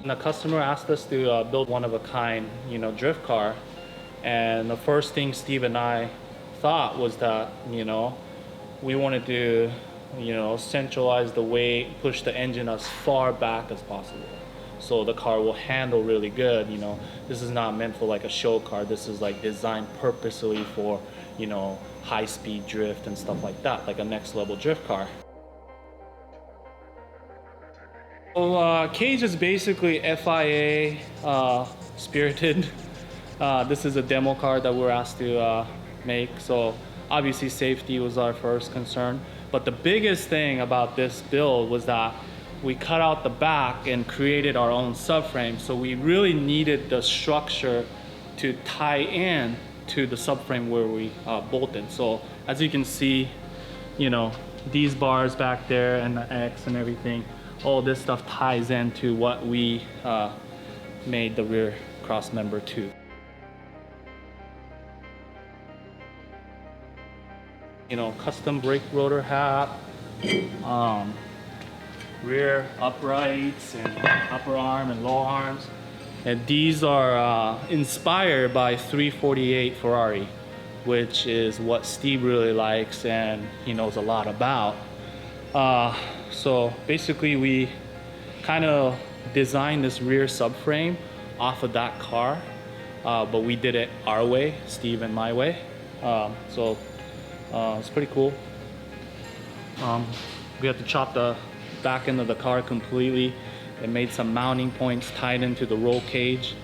The customer asked us to build one of a kind, drift car. And the first thing Steve and I thought was that, we wanted to, centralize the weight, push the engine as far back as possible. So the car will handle really good. This is not meant for like a show car. This is like designed purposely for, high speed drift and stuff like that, like a next level drift car. So Cage is basically FIA spirited. This is a demo car that we're asked to make. So obviously safety was our first concern. But the biggest thing about this build was that we cut out the back and created our own subframe. So we really needed the structure to tie in to the subframe where we bolted. So as you can see, these bars back there and the X and everything, all this stuff ties into what we made the rear cross member to. Custom brake rotor hat, rear uprights and upper arm and lower arms. And these are inspired by 348 Ferrari, which is what Steve really likes and he knows a lot about. So basically we kind of designed this rear subframe off of that car, but we did it our way, Steve and my way. So it's pretty cool. We had to chop the back end of the car completely and made some mounting points tied into the roll cage,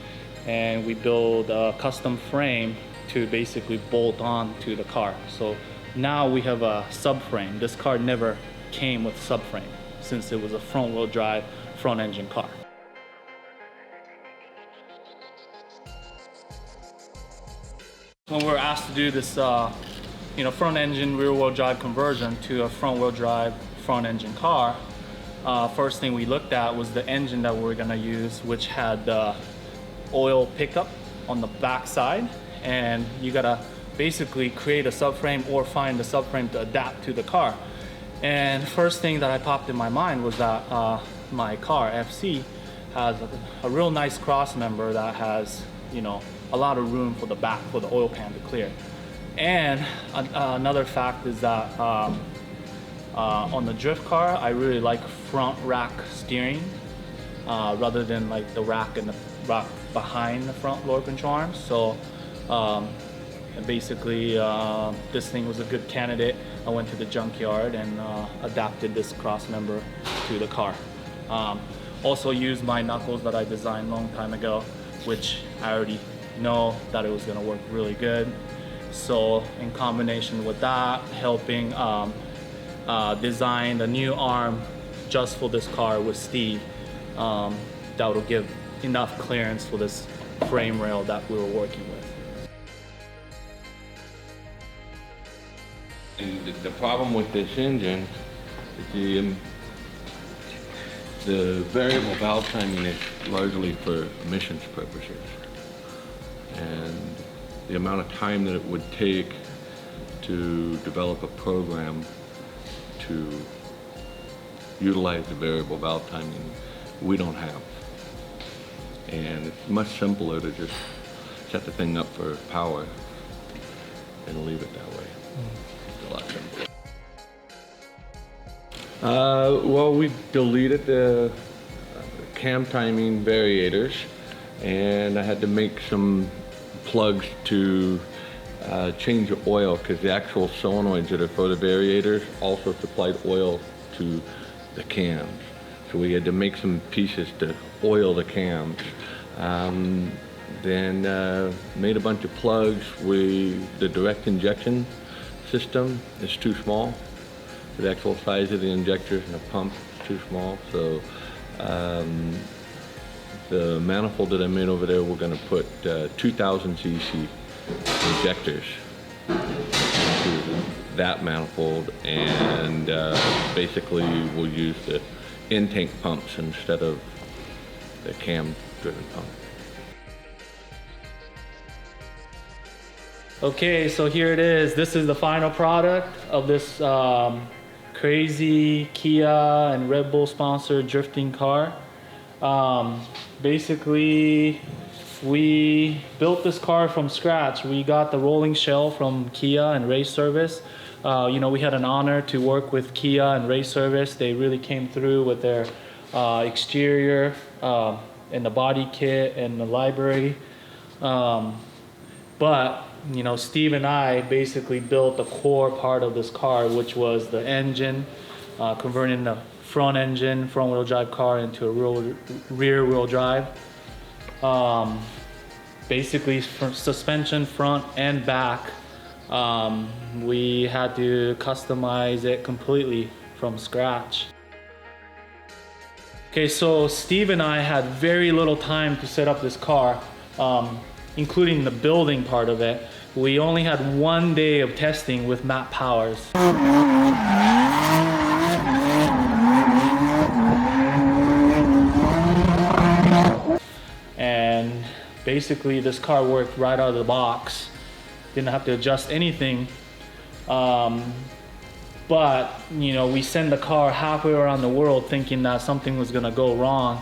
and we built a custom frame to basically bolt on to the car. So now we have a subframe. This car never came with subframe since it was a front wheel drive, front engine car. When we were asked to do this front engine rear wheel drive conversion to a front wheel drive front engine car, first thing we looked at was the engine that we were gonna use, which had the oil pickup on the back side, and you gotta basically create a subframe or find a subframe to adapt to the car. And first thing that I popped in my mind was that my car, FC, has a real nice cross member that has, a lot of room for the back for the oil pan to clear. And another fact is that on the drift car, I really like front rack steering rather than like the rack and the rack behind the front lower control arms. So basically this thing was a good candidate. I went to the junkyard and adapted this cross member to the car. Also used my knuckles that I designed a long time ago, which I already know that it was gonna work really good. So in combination with that, helping design a new arm just for this car with Steve, that will give enough clearance for this frame rail that we were working with. And the problem with this engine is the variable valve timing is largely for emissions purposes. And the amount of time that it would take to develop a program to utilize the variable valve timing, we don't have. And it's much simpler to just set the thing up for power and leave it that way. It's a lot simpler. Well, we deleted the cam timing variators, and I had to make some plugs to change the oil, because the actual solenoids that are for the variators also supplied oil to the cams. So we had to make some pieces to oil the cams. Then made a bunch of plugs. The direct injection system is too small. The actual size of the injectors and the pump is too small. So the manifold that I made over there, we're going to put 2000 cc injectors into that manifold, and basically we'll use the in-tank pumps instead of the cam-driven pump. Okay, so here it is. This is the final product of this crazy Kia and Red Bull sponsored drifting car. basically we built this car from scratch. We got the rolling shell from Kia and Race Service. You know, we had an honor to work with Kia and Race Service. They really came through with their exterior and the body kit and the library. But you know, Steve and I basically built the core part of this car, which was the engine, converting the front engine, front wheel drive car into a rear wheel drive. Basically suspension front and back. We had to customize it completely from scratch. Okay, so Steve and I had very little time to set up this car, including the building part of it. We only had 1 day of testing with Matt Powers. And basically this car worked right out of the box. Didn't have to adjust anything. But you know, we sent the car halfway around the world thinking that something was gonna go wrong.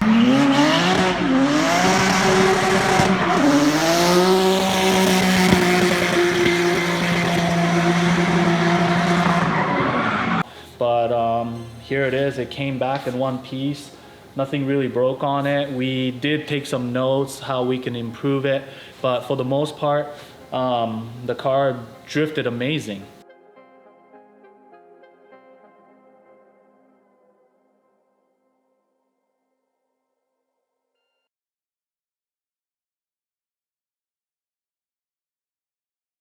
But here it is, it came back in one piece. Nothing really broke on it. We did take some notes how we can improve it, but for the most part, the car drifted amazing.